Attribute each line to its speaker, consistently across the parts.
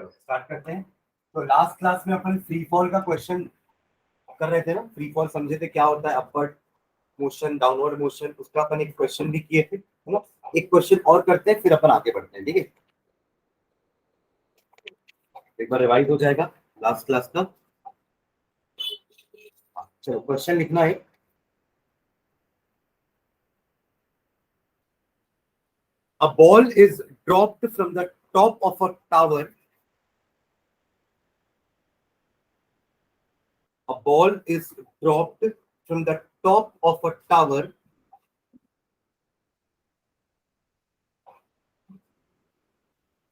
Speaker 1: चलो स्टार्ट करते हैं। तो लास्ट क्लास में अपन फ्री फॉल का क्वेश्चन कर रहे थे ना। फ्री फॉल समझे थे क्या होता है, अपवर्ड मोशन, डाउनवर्ड मोशन। उसका अपन एक क्वेश्चन भी किए थे, है ना। एक क्वेश्चन और करते हैं फिर अपन आगे बढ़ते हैं, ठीक है। एक बार रिवाइज हो जाएगा लास्ट क्लास का। चलो क्वेश्चन लिखना है। A ball is dropped from the top of a tower. A ball is dropped from the top of a tower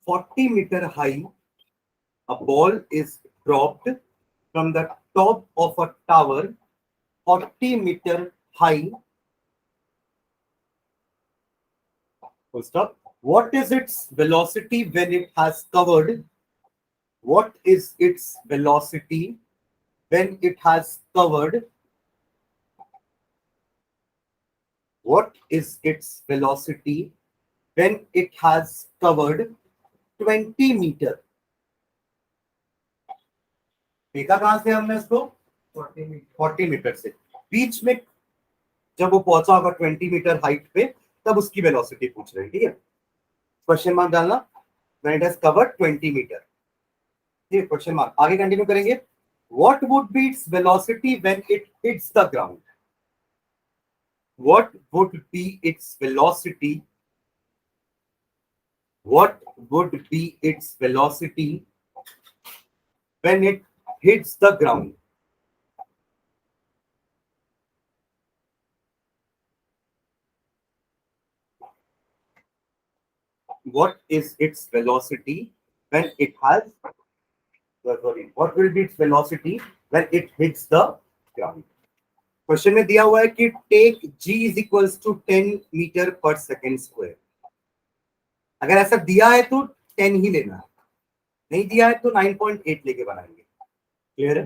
Speaker 1: 40 meter high. A ball is dropped from the top of a tower 40 meter high. Full stop. What is its velocity when it has covered? What is its velocity when it has covered? What is its velocity when it has covered 20 meter? देखा कहां से हमने इसको? 40 metre से। बीच में जब वो पहुंचा होगा 20 मीटर हाइट पे, तब उसकी वेलोसिटी पूछ रहे हैं, ठीक है। क्वेश्चन मार्क डालना, when it has covered 20 metre, ठीक है। क्वेश्चन मार्क आगे कंटिन्यू करेंगे। What would be its velocity when it hits the ground? What would be its velocity? What would be its velocity when it hits the ground? What is its velocity when it has, sorry, what will be its velocity when it hits the ground? Question में दिया हुआ है कि take g is equals to 10 metre per second square. अगर ऐसा दिया है तो 10 ही लेना है, नहीं दिया है तो 9.8 लेके बनाएंगे। क्लियर है?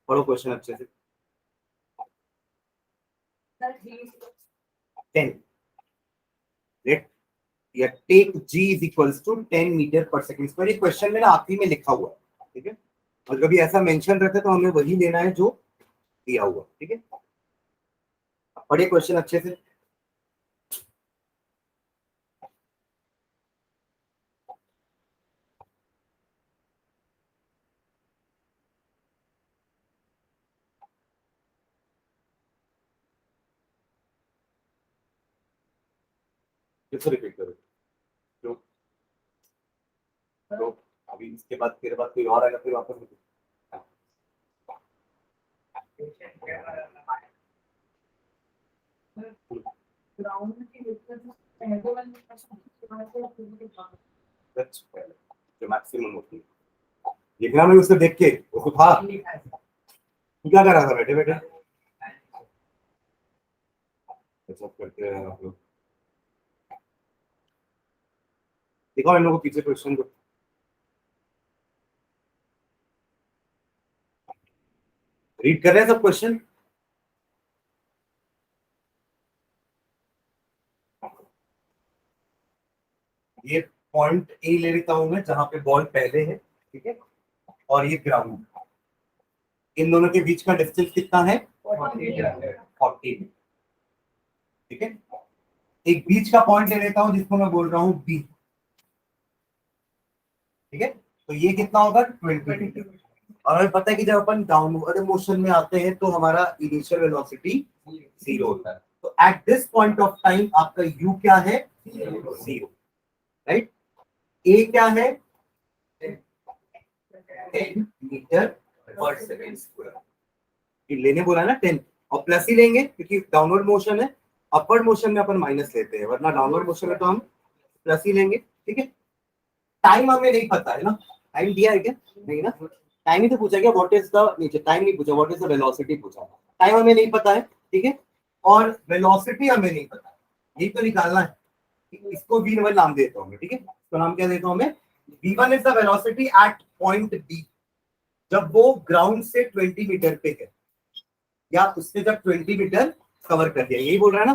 Speaker 1: पढ़ो क्वेश्चन अच्छे से। 10 लेट या take g is equals to 10 metre per second square. ये क्वेश्चन में ना आखिरी में लिखा हुआ है, ठीक है। और कभी ऐसा मेंशन रहता है तो हमें वही लेना है जो दिया हुआ, ठीक है। पढ़िए क्वेश्चन अच्छे से। किसको रिपीट करो? तो अभी इसके बाद तेरे बाद कोई और आएगा फिर वापस जो मैक्सिमम होती है। लिखना में उसको देख के उसको था तू क्या कर रहा था बैठे बैठे? सब करते हैं आप लोग। दिखाओ इन लोगों को पीछे क्वेश्चन को। रीड कर रहे हैं सब क्वेश्चन? ये पॉइंट ए ले लेता हूं मैं जहां पे बॉल पहले है, ठीक है। और ये ग्राउंड, इन दोनों के बीच का डिस्टेंस कितना है? 40, ठीक है। एक बीच का पॉइंट ले लेता हूं जिसको मैं बोल रहा हूं बी, ठीक है। तो ये कितना होगा? 20 मीटर। और हमें पता है कि जब अपन डाउनवर्ड मोशन में आते हैं तो हमारा इनिशियल वेलोसिटी 0 होता है। तो at this point of time आपका u क्या है? 0, राइट। a क्या है? 10 मीटर पर सेकेंड स्क्वायर। लेने बोला ना 10, और प्लस ही लेंगे क्योंकि डाउनवर्ड मोशन है। अपवर्ड मोशन में अपन माइनस लेते हैं, वरना डाउनवर्ड मोशन में तो हम प्लस ही लेंगे, ठीक है। टाइम हमें नहीं पता है ना, टाइम दिया है क्या? नहीं ना, टाइम ही तो पूछा गया। व्हाट इज द, नीचे टाइम नहीं पूछा, व्हाट इज द वेलोसिटी पूछा। टाइम हमें नहीं पता है, ठीक है। और वेलोसिटी हमें नहीं पता, यही तो निकालना है। इसको v1 नाम देता हूँ मैं, ठीक है। इसको नाम क्या देता हूँ मैं? v1 is the velocity at point B, जब वो ग्राउंड से 20 मीटर पे है, या उससे जब 20 मीटर कवर कर दिया। यही बोल रहा है ना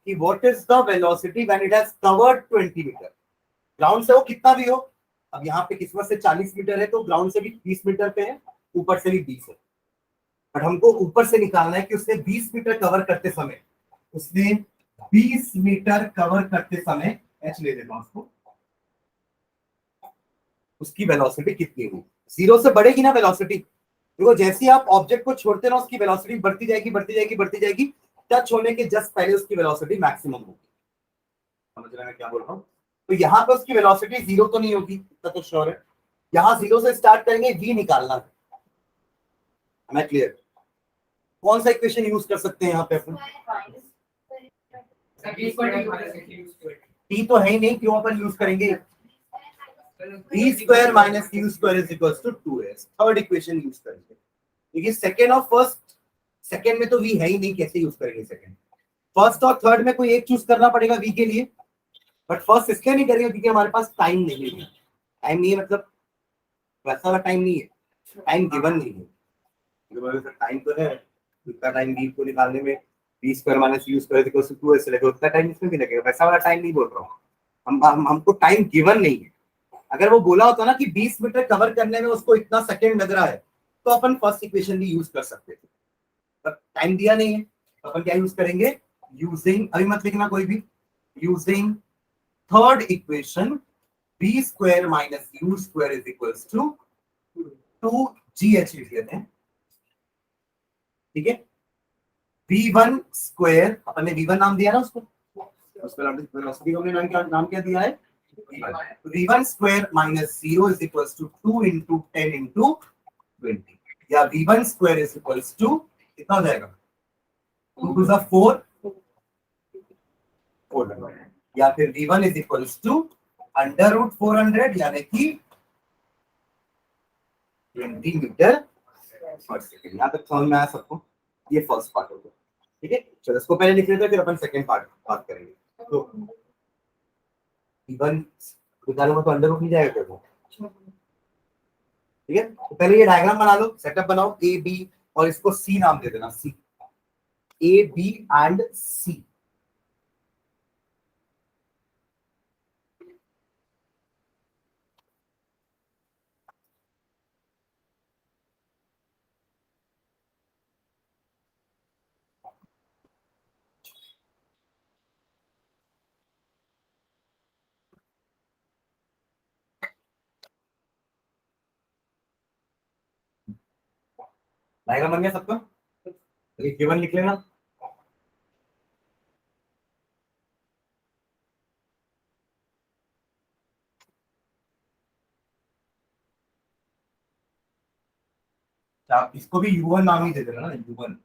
Speaker 1: कि what is the velocity when it has covered 20 metre. Ground से वो कितना भी हो, अब यहाँ पे किस्मत से 40 मीटर है तो ग्राउंड से भी 20 मीटर पे है, ऊपर से भी 20 है, बट हमको ऊपर से निकालना है कि उसने 20 मीटर कवर करते समय, उसने 20 मीटर कवर करते समय एच ले देता हूं उसको, उसकी वेलोसिटी कितनी हुई। जीरो से बढ़ेगी ना वेलोसिटी, देखो जैसे ही आप ऑब्जेक्ट को छोड़ते ना उसकी वेलोसिटी बढ़ती जाएगी बढ़ती जाएगी बढ़ती जाएगी, टच होने के जस्ट पहले उसकी वेलोसिटी मैक्सिमम होगी। समझ रहे हैं मैं क्या बोल रहा हूँ? तो यहाँ पे उसकी वेलोसिटी जीरो तो नहीं होगी, इतना तो श्योर है। यहाँ जीरो से स्टार्ट करेंगे, वी निकालना है, मैं क्लियर? कौन सा इक्वेशन यूज कर सकते हैं यहाँ पे अपन? टी तो है ही नहीं, क्यों अपन यूज करेंगे? V square minus u square is equal to 2s, third equation use करेंगे। देखिए सेकेंड और फर्स्ट, सेकेंड में तो वी है ही नहीं, कैसे यूज करेंगे सेकेंड? फर्स्ट और थर्ड में कोई एक चूज करना पड़ेगा वी के लिए, बट फर्स्ट इसलिए नहीं करेंगे क्योंकि हमारे पास टाइम नहीं है। टाइम नहीं है मतलब वैसा वाला टाइम नहीं है, टाइम गिवन नहीं है। टाइम तो है, उतना टाइम वी को निकालने में v square minus u square equal to 2s लगेगा, उतना टाइम इसमें भी लगेगा, वैसा वाला टाइम नहीं बोल रहा हूँ। हमको टाइम गिवन नहीं है। अगर वो बोला होता ना कि 20 मीटर कवर करने में उसको इतना सेकंड लग रहा है, तो अपन फर्स्ट इक्वेशन भी यूज कर सकते थे, पर टाइम दिया नहीं है, तो अपन क्या यूज करेंगे? यूजिंग, अभी मत लिखना कोई भी, using third equation v square minus u square is equals to 2gh लिख लेते हैं, ठीक है? v1 स्क्वायर, अपन ने v1 नाम दिया ना उसको, वेलोसिटी को हमने नाम क्या दिया है? v1 square minus 0 is equals to 2 into 10 into 20, या v1 square is equals to कितना हो जाएगा? 2 टू 4, 4, या फिर v1 is equals to under root 400 यानी कि 20 मीटर पर सेकेंड। यहाँ तक समझ में आया सबको? ये फर्स्ट पार्ट हो गया, ठीक है? चलो इसको पहले लिख लेते हैं, फिर अपन सेकेंड पार्ट बात करेंगे। तो v1 निकालूंगा तो अंडर रूट नहीं जाएगा क्या वो? ठीक है, तो पहले ये डायग्राम बना लो, सेटअप बनाओ ए बी, और इसको सी नाम दे देना, C, A B and C. Diagram बन गया सबका? गिवन लिख लेना। आप इसको भी u1 नाम ही दे देना ना, u1।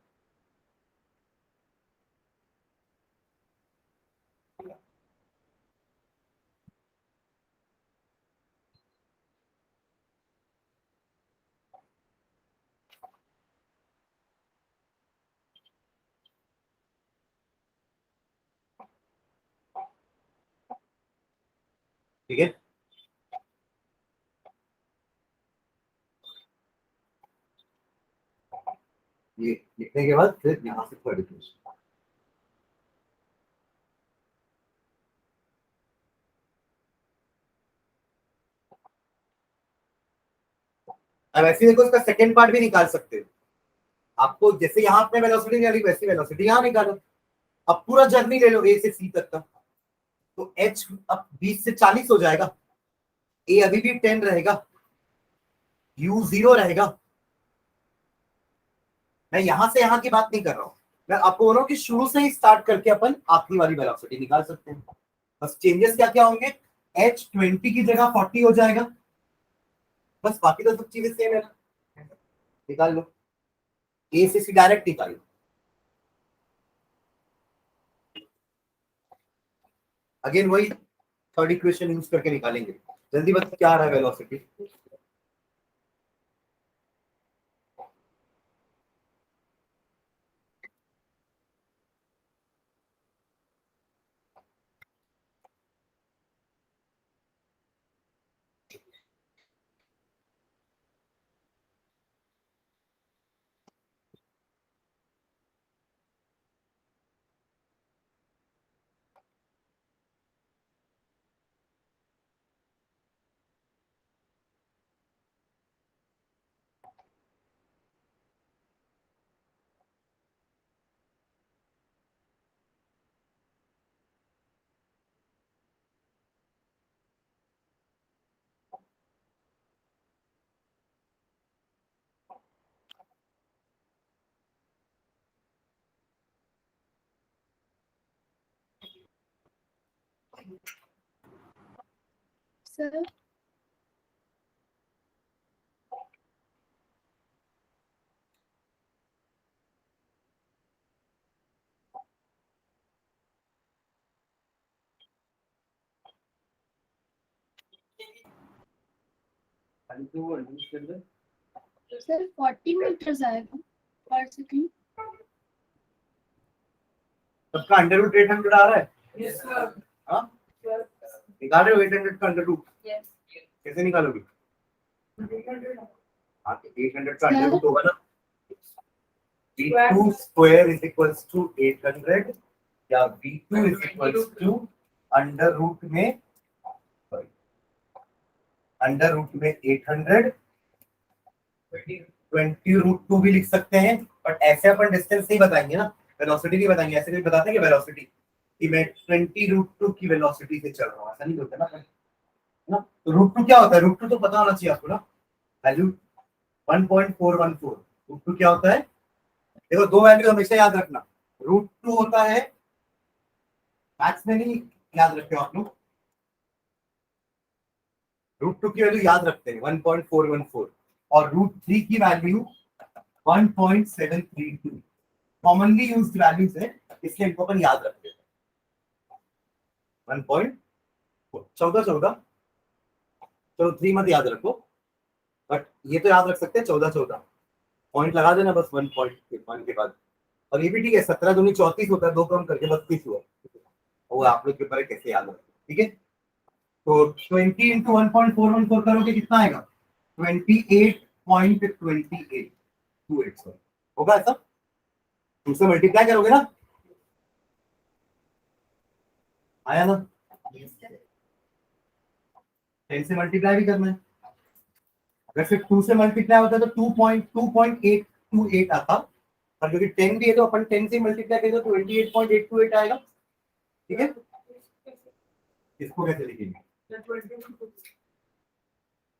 Speaker 1: ठीक है, ये लिखने के बाद फिर यहाँ से थर्ड इक्वेशन। अब ऐसे देखो इसका सेकंड पार्ट भी निकाल सकते हो। आपको जैसे यहाँ आपने वेलोसिटी निकाली वैसी वेलोसिटी यहाँ निकालो। अब पूरा जर्नी ले लो ए से सी तक का, तो एच अब 20 से 40 हो जाएगा, ए अभी भी 10 रहेगा, यू 0 रहेगा। मैं यहां से यहां की बात नहीं कर रहा हूं, मैं आपको बोल रहा हूं कि शुरू से ही स्टार्ट करके अपन आखिरी वाली वेलोसिटी निकाल सकते हैं। बस चेंजेस क्या क्या होंगे? एच 20 की जगह 40 हो जाएगा, बस बाकी तो सब चीजें सेम है ना। निकाल लो, ए से सी डायरेक्ट निकाल लो। अगेन वही थर्ड इक्वेशन यूज करके निकालेंगे। जल्दी बता क्या आ रहा है वेलोसिटी?
Speaker 2: सर सर 40 मीटर्स आएगा पर सेकंड।
Speaker 1: सबका अंडर रूट 800 आ रहा है? Yes sir. हाँ निकाल रहे हो 800 का अंडर रूट? यस। कैसे निकालोगे? हाँ 800 का अंडर रूट होगा ना, v2 square is equals to 800 या v2 is equals to under root में 800 20 रूट 2 भी लिख सकते हैं, बट ऐसे अपन डिस्टेंस नहीं बताएंगे ना, वेलोसिटी नहीं बताएंगे। ऐसे नहीं बताते कि वेलोसिटी कि मैं 20 रूट 2 की वेलोसिटी से चल रहा हूँ, ऐसा नहीं होता ना। तो रूट 2 क्या होता है? रूट 2 तो पता होना चाहिए आपको ना, वैल्यू 1.414। रूट 2 क्या होता है? देखो दो वैल्यू हमेशा याद रखना, रूट 2 होता है, मैथ्स में नहीं याद रखते हो आप लोग, रूट 2 की वैल्यू याद रखते हैं 1.414 और रूट 3 की वैल्यू 1.732 कॉमनली यूज्ड वैल्यूज है, इसलिए इनको अपन याद रखते हैं। 1.14 चलो 3 मत याद रखो, बट ये तो याद रख सकते हैं 14 पॉइंट लगा देना बस 1 पॉइंट के बाद। और ये भी ठीक है, 17 दूनी 34 होता है, 2 कम करके 32 हुआ, वो आप लोग के ऊपर कैसे याद रखें, ठीक है। तो 20 इंटू 1.414 करोगे कितना आएगा? 28.28 होगा ऐसा, तुमसे मल्टीप्लाई करोगे ना, आया ना? 10 से मल्टीप्लाई भी करना है, अगर सिर्फ 2 से मल्टीप्लाई होता तो 2.828 आता, और क्योंकि 10 भी है तो अपन 10 से मल्टीप्लाई करें तो 28.828 आएगा, ठीक है। इसको कैसे लिखेंगे?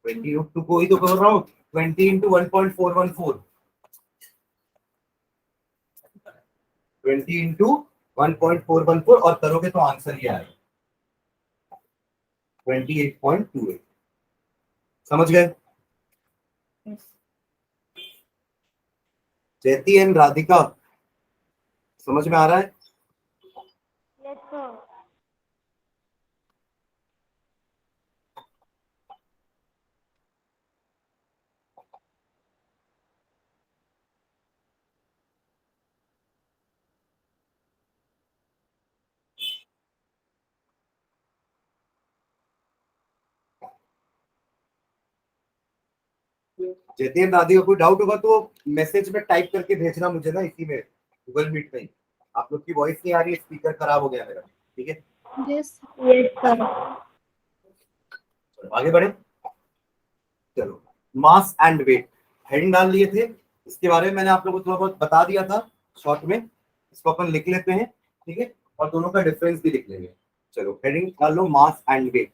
Speaker 1: 20 रूट 2 को ही तो कर रहा हूँ, 20 इंटू 1.414 20 इंटू 1.414 और करोगे तो आंसर ये आएगा 28.28। समझ गए? जयती एंड राधिका समझ में आ रहा है?
Speaker 3: Yes sir.
Speaker 1: जयती एंड राधिका कोई डाउट होगा तो मैसेज में टाइप करके भेजना मुझे ना, इसी में गूगल मीट में। आप लोग की वॉइस नहीं आ रही है, स्पीकर खराब हो गया मेरा, ठीक है।
Speaker 3: Yes yes sir.
Speaker 1: आगे बढ़े, चलो मास एंड वेट हेडिंग डाल लिए थे, इसके बारे में मैंने आप लोगों को थोड़ा बहुत बता दिया था शॉर्ट में, इसको अपन लिख लेते हैं, ठीक है, और दोनों का डिफरेंस भी लिख लेंगे। चलो हेडिंग डाल लो मास एंड वेट।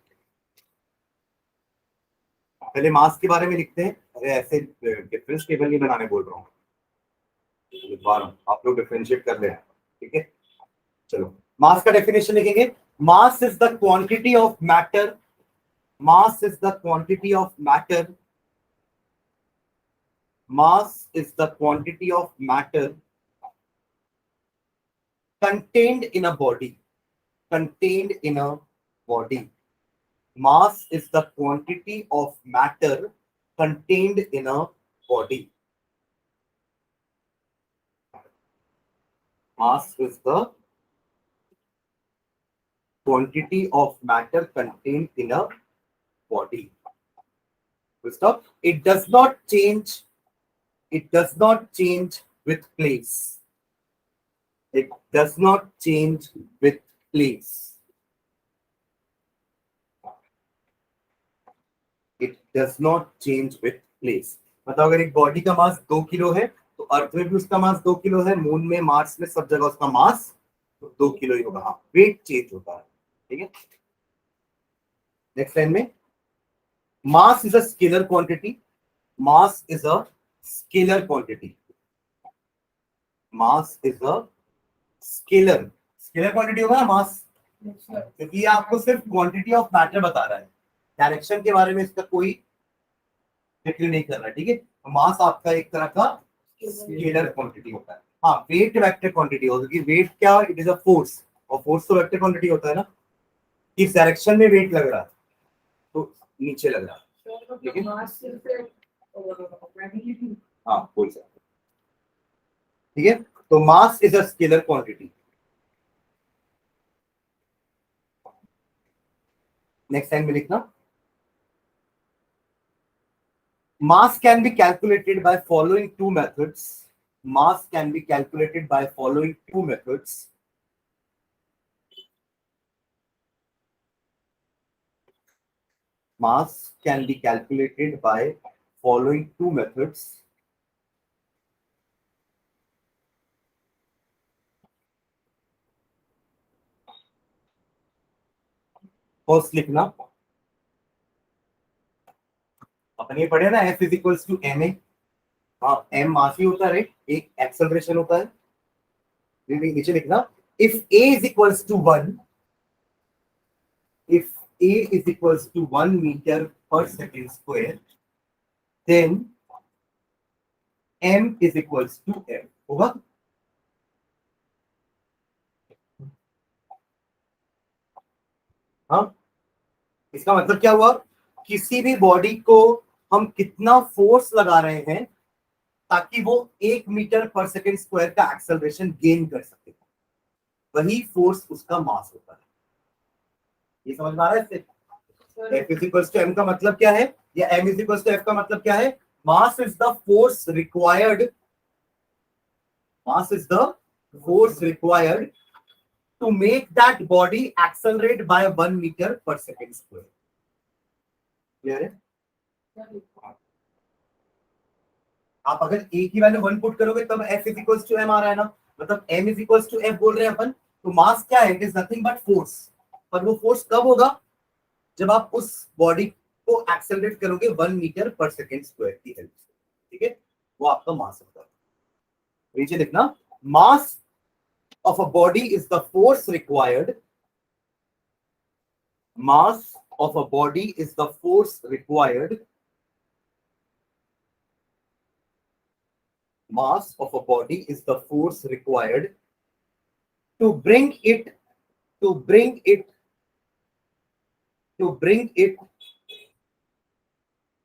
Speaker 1: पहले मास के बारे में लिखते हैं, अरे ऐसे डिफरेंस टेबल नहीं बनाने बोल रहा हूँ, आप लोग डिफरेंशिएट कर लें, ठीक है। चलो मास का डेफिनेशन लिखेंगे, मास is the quantity of matter, mass is the quantity of matter, mass is the quantity of matter contained in a body, contained in a body. Mass is the quantity of matter contained in a body. Mass is the quantity of matter contained in a body. Stop. It does not change. It does not change with place. It does not change with place. It does not change with place. मतलब अगर एक body का मास 2 kilo है तो अर्थ में भी उसका मास 2 kilo है, मून में, मार्स में, सब जगह उसका मास 2 किलो ही होगा। हाँ वेट चेंज होता है, ठीक है। नेक्स्ट लाइन में mass is a scalar quantity, mass is a scalar quantity, mass is a scalar, scalar quantity होगा ना मास, क्योंकि ये आपको सिर्फ क्वांटिटी ऑफ मैटर बता रहा है, डायरेक्शन के बारे में इसका कोई जिक्र नहीं कर रहा है, ठीक है। मास आपका एक तरह का स्केलर क्वांटिटी होता है। हाँ, वेट वेक्टर क्वांटिटी होता है, क्योंकि वेट क्या, इट इज अ फोर्स, और फोर्स तो वेक्टर क्वांटिटी होता है ना, किस डायरेक्शन में वेट लग रहा है, तो नीचे लग रहा है, ठीक है। हाँ, बोल सकते, ठीक है। तो mass is a scalar quantity. Next time में लिखना, mass can be calculated by following two methods. Mass can be calculated by following two methods. Mass can be calculated by following two methods. First लिखना, अपन ये पढ़े ना, F is equals to ma। हाँ, m mass ही होता है, right, एक acceleration होता है। नीचे लिखना, if a is equals to 1, if a is equals to 1 meter per second square, then m is equals to m होगा। हाँ, इसका मतलब क्या हुआ, किसी भी बॉडी को हम कितना फोर्स लगा रहे हैं ताकि वो 1 मीटर पर सेकेंड स्क्वायर का एक्सेलरेशन गेन कर सके, वही फोर्स उसका मास होता है। ये समझ में आ रहा है इससे? F is equals to m का मतलब क्या है, या m is equals to F का मतलब क्या है, mass is the force required, mass is the force required to make that body accelerate by 1 metre per second square. Clear है? आप अगर a की वैल्यू 1 पुट करोगे तब F is equals to m आ रहा है ना, मतलब m is equals to F बोल रहे हैं अपन, तो मास क्या है, it is nothing but force. पर वो फोर्स कब होगा, जब आप उस बॉडी को एक्सेलरेट करोगे 1 मीटर पर सेकेंड स्क्वायर की हेल्प से, ठीक है, वो आपका मास होता है। नीचे लिखना, mass of a body is the force required, mass of a body is the force required, mass of a body is the force required to bring it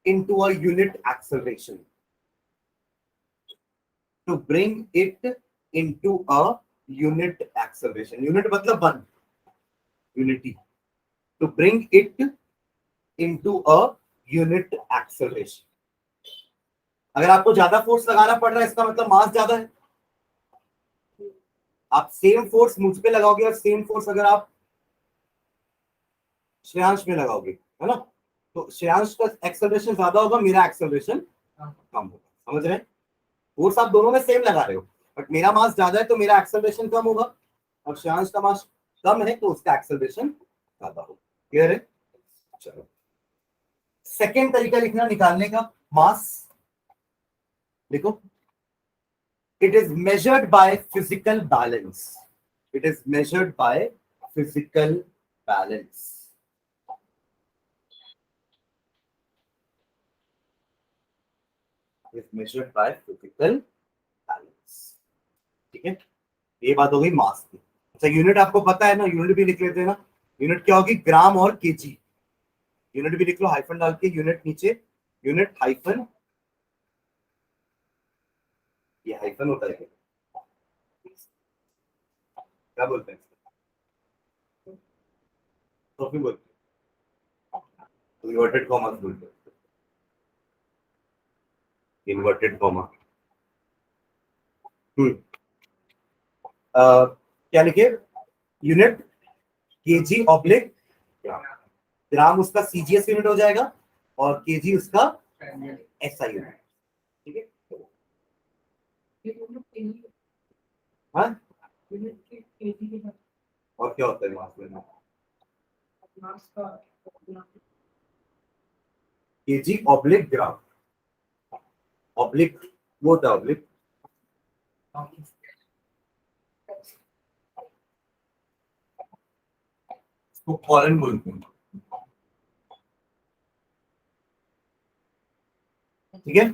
Speaker 1: into a unit acceleration, to bring it into a unit acceleration, unit मतलब one, unity, to bring it into a unit acceleration। अगर आपको ज्यादा force लगाना पड़ रहा है इसका मतलब मास ज्यादा है। आप सेम फोर्स मुझ पे लगाओगे और सेम फोर्स अगर आप श्रेयांश में लगाओगे, है ना, तो श्रेयांश का एक्सेलरेशन ज्यादा होगा, मेरा एक्सेलरेशन कम होगा। समझ रहे हैं? फोर्स आप दोनों में सेम लगा रहे हो, बट मेरा मास ज्यादा है तो मेरा एक्सेलरेशन कम होगा, और श्रेयांश का मास कम है तो उसका एक्सेलरेशन ज्यादा होगा। क्लियर है? चलो, सेकेंड तरीका लिखना निकालने का, मास देखो, it is measured by physical balance, it is measured by physical balance, is measured by physical balance। ठीक है, ये बात हो गई मास की। अच्छा, यूनिट आपको पता है ना, यूनिट भी लिख लेते हैं ना, यूनिट क्या होगी, ग्राम और केजी। यूनिट भी लिख लो, हाइफन डाल के, यूनिट नीचे, यूनिट हाइफन, ये हाइफन होता है क्या बोलते हैं, तो फिर बोलते हैं इन्वर्टेड कॉमा बोलते हैं, इन्वर्टेड कॉमा। क्या लिखे, यूनिट केजी ऑब्लिक ग्राम, ग्राम उसका सीजीएस यूनिट हो जाएगा और केजी उसका एसआई यूनिट। ठीक है, हाँ, और क्या होता है मास में, केजी ऑब्लिक ग्राम, ऑब्लिक वो होता है ऑब्लिक, को कॉलन बोलते हैं, ठीक है,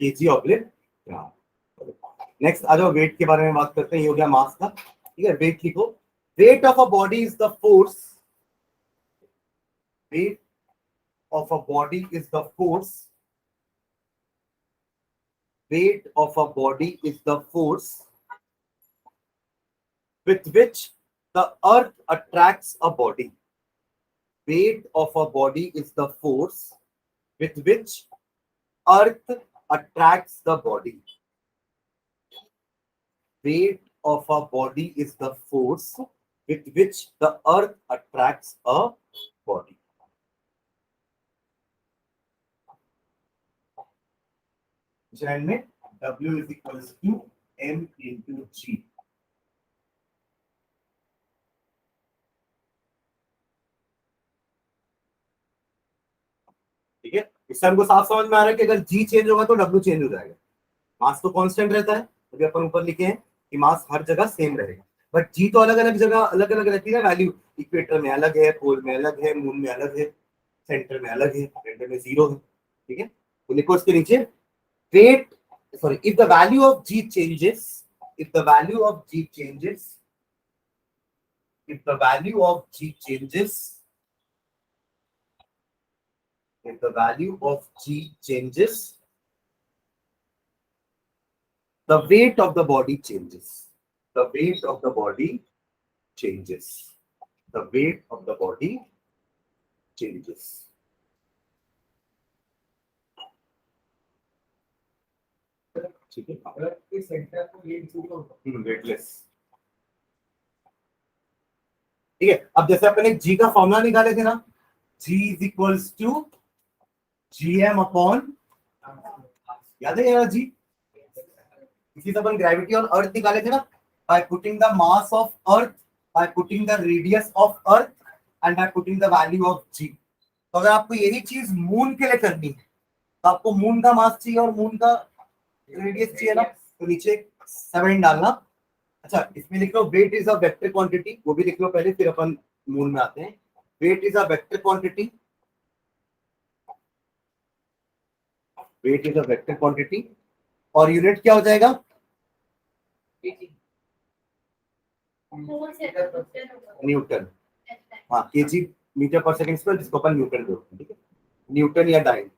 Speaker 1: केजी ऑब्लिक ग्राम। नेक्स्ट आ जाओ, वेट के बारे में बात करते हैं। ये हो गया मास का, ठीक है। वेट लिखो, wait of a body is the force, wait of a body is the force, weight of a body is the force with which the earth attracts a body. Weight of a body is the force with which earth attracts the body. Weight of a body is the force with which the earth attracts a body. Chand में W is equals to M into G. ठीक है, इससे हमको साफ समझ में आ रहा है कि अगर G चेंज होगा तो W चेंज हो जाएगा। मास तो कांस्टेंट रहता है, अभी अपन ऊपर लिखे हैं कि मास हर जगह सेम रहेगा, बट जी तो अलग अलग जगह अलग अलग रहती है वैल्यू। इक्वेटर में अलग है, पोल में अलग है, मून में अलग है, सेंटर में अलग है, सेंटर में 0 है, ठीक है। तो लिखो इसके नीचे, wait sorry if the value of g changes, if the value of g changes, if the value of g changes, if the value of G changes, the weight of the body changes. The weight of the body changes. The weight of the body changes. ठीक है, अगर इस centre को ये weightless, ठीक है। अब जैसे अपन एक G का फॉर्मूला निकाले थे ना, G is equals to GM upon, याद है यार G, इसी से अपन ग्रेविटी ऑन अर्थ निकाले थे ना, by putting the mass of earth, by putting the radius of earth and by putting the value of G। तो अगर आपको यही चीज मून के लिए करनी है तो आपको मून का मास चाहिए और मून का रेडियस चाहिए ना, तो नीचे 7 डालना। अच्छा, इसमें लिख लो weight is a vector quantity, वो भी लिख लो पहले, फिर अपन मून में आते हैं। Weight is a vector quantity, weight is a vector quantity, और यूनिट क्या हो जाएगा, न्यूटन। हाँ, kg metre per second square, जिसको अपन न्यूटन बोलते हैं, ठीक है, न्यूटन या डाइन।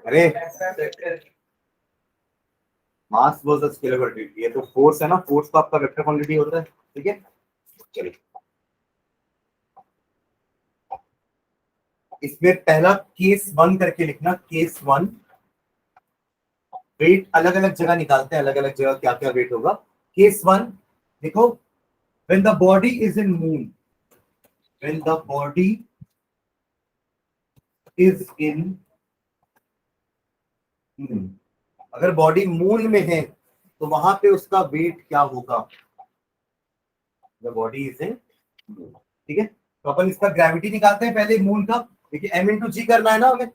Speaker 1: अरे मास वर्सेस स्केलर क्वांटिटी, ये तो फोर्स है ना, फोर्स तो आपका वेक्टर क्वांटिटी होता है, ठीक है। चलिए, इसमें पहला केस 1 करके लिखना, केस 1, वेट अलग अलग जगह निकालते हैं, अलग अलग जगह क्या क्या वेट होगा। केस 1 देखो, when the body is in moon, when the body is in moon, अगर बॉडी मून में है तो वहां पे उसका वेट क्या होगा, the body is in moon, ठीक है। तो अपन इसका ग्रेविटी निकालते हैं पहले मून का। देखिए m इंटू जी करना है ना हमें,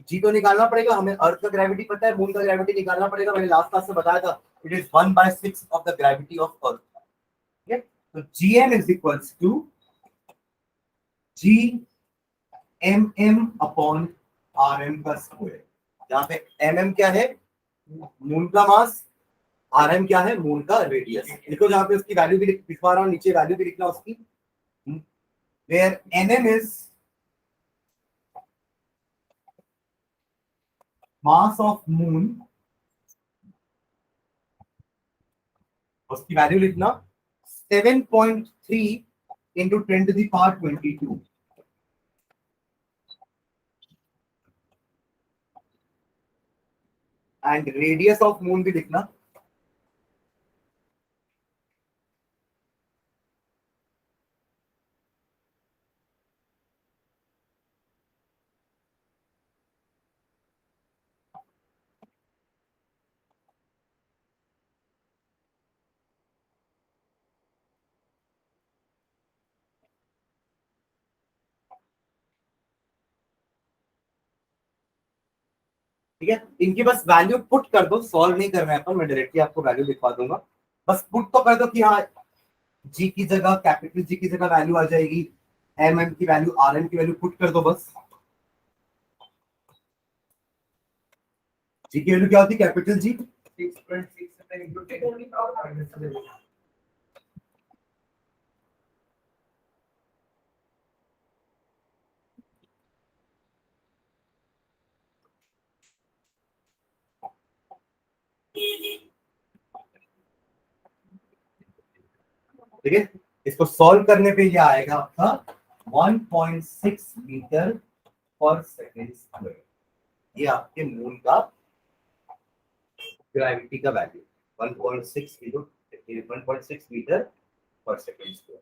Speaker 1: जी तो निकालना पड़ेगा हमें, अर्थ का ग्रेविटी पता है, मून का ग्रेविटी निकालना पड़ेगा, मैंने लास्ट क्लास में बताया था, it is 1/6 of the gravity of earth, ठीक है। तो gm is equals to G M M upon R M का स्क्वायर, जहां पे mm क्या है, मून का मास, आर एम क्या है, मून का रेडियस। देखो जहां पे उसकी वैल्यू भी लिखवा रहा हूँ, नीचे वैल्यू भी लिखना उसकी, where nm is mass of moon, उसकी वैल्यू लिखना 7.3 into 10⁻²2, and radius of moon भी लिखना ठीक है, इनकी बस वैल्यू पुट कर दो, सॉल्व नहीं करना है अपन, मैं डायरेक्टली आपको वैल्यू दिखा दूंगा, बस पुट तो कर दो कि हाँ जी की जगह कैपिटल जी की जगह वैल्यू आ जाएगी, एम एम की वैल्यू आर एम की वैल्यू पुट कर दो बस। जी की वैल्यू क्या होती है capital G 6.67 into 10 to the power -11। ठीक है, इसको सॉल्व करने पे ये आएगा आपका 1.6 मीटर पर सेकेंड स्क्वायर, ये आपके मून का ग्रेविटी का value 1.6 kilo 1.6 metre per second square.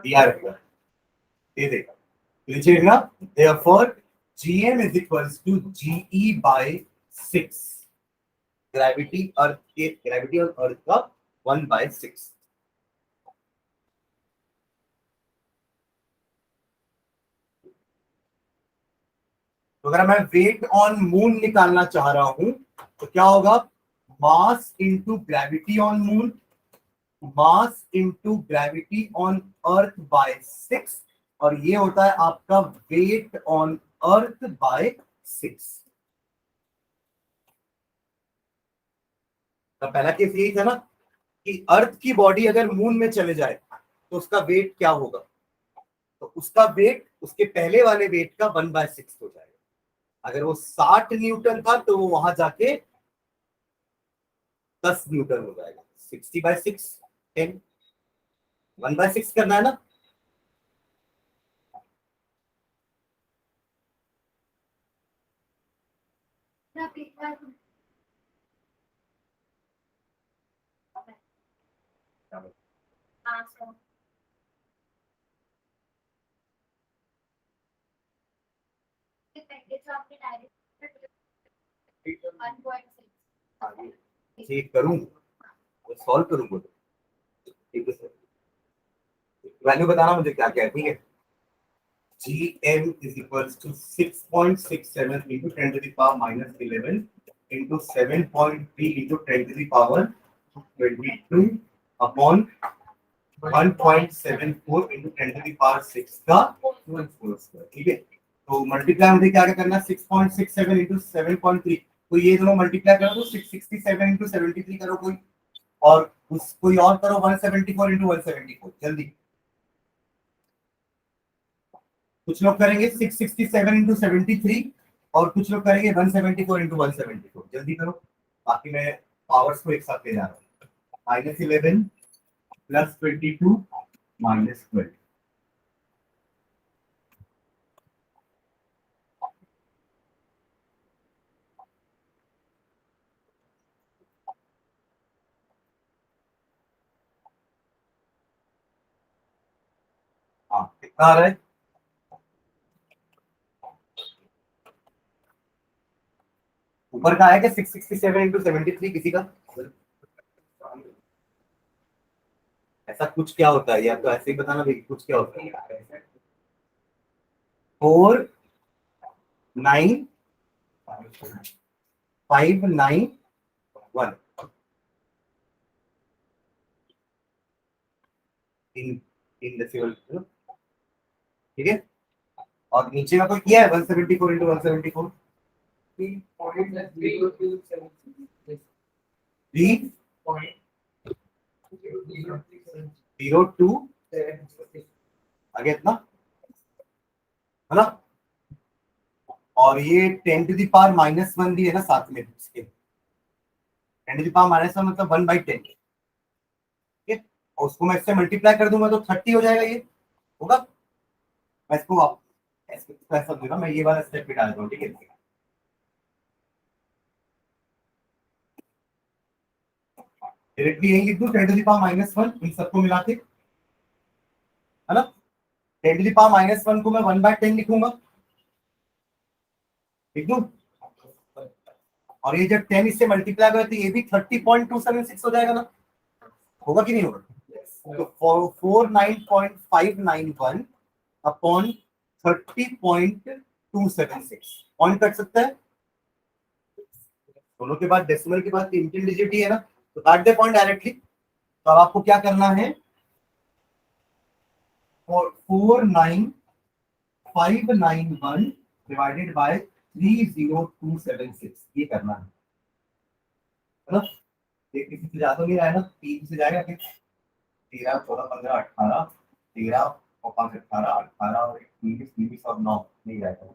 Speaker 1: दिया रहेगा, ये देखा नीचे ना, therefore gm is equals to ge by 6, gravity अर्थ के ग्रेविटी और अर्थ का 1/6। तो अगर मैं वेट ऑन मून निकालना चाह रहा हूं तो क्या होगा, mass into gravity on moon, mass into gravity on earth by 6, और ये होता है आपका वेट ऑन अर्थ बाय 6। तो पहला केस यही था ना कि अर्थ की बॉडी अगर मून में चले जाए तो उसका वेट क्या होगा, तो उसका वेट उसके पहले वाले वेट का 1/6 हो जाएगा। अगर वो 60 न्यूटन था तो वो वहां जाके 10 न्यूटन हो जाएगा। 60/6 10 1/6 करना है ना। ठीक करूं, सॉल्व करूंगा, ठीक है सर, वैल्यू बताना मुझे क्या क्या है, ठीक है। Gm is equals to 6.67 into 10 to the power -11 into 7.3 into 10 to the power 22 upon 1.74 into 10 to the power 6 का होल स्क्वायर, ठीक है। तो मल्टीप्लाई मुझे क्या करना है, 6.67 into 7.3, तो ये दोनों मल्टीप्लाई करो तो 667 into 73 करो कोई, और कोई और करो 174 into 174, जल्दी। कुछ लोग करेंगे 667 into 73 और कुछ लोग करेंगे 174 into 174, जल्दी करो, बाकी मैं पावर्स को एक साथ ले जा रहा हूँ। -11 + 22 - 12, हाँ कितना आ रहा है, ऊपर का आएगा 667 into 73 किसी का, ऐसा कुछ क्या होता है, या तो ऐसे ही बताना भाई कुछ क्या होता है। 4 9 5 9 1 इन डेसिमल, ठीक है। और नीचे का कोई किया है 174 into 174, 3.02 आगे इतना है ना, और ये 10 to the power -1 भी है ना साथ में इसके, 10 to the power -1 मतलब 1/10, ठीक है। और उसको मैं इससे मल्टीप्लाई कर दूंगा तो 30 हो जाएगा, ये होगा। मैं इसको ऐसा दूंगा, मैं ये वाला स्टेप भी डाल दूँ, ठीक है। डायरेक्टली यही लिख दूं 10 to the power -1 इन सबको मिला के, है ना। 10 to the power -1 को मैं 1/10 लिखूंगा, लिख दूं, और ये जब 10 इससे मल्टीप्लाई करें तो ये भी 30.276 हो जाएगा ना, होगा कि नहीं होगा? तो 49.591 अपॉन 30.276 पॉइंट कट सकता है, दोनों के बाद डेसिमल के बाद 3 डिजिट ही है ना, तो काट दे पॉइंट डायरेक्टली। तो अब आपको क्या करना है, 49591 डिवाइडेड बाय 30276 ये करना है ना। ये किसी से ज्यादा नहीं रहा है ना, 3 से जाएगा फिर 13 14 15 18 13 और 5 18 18 और 23 और 9 नहीं जाएगा,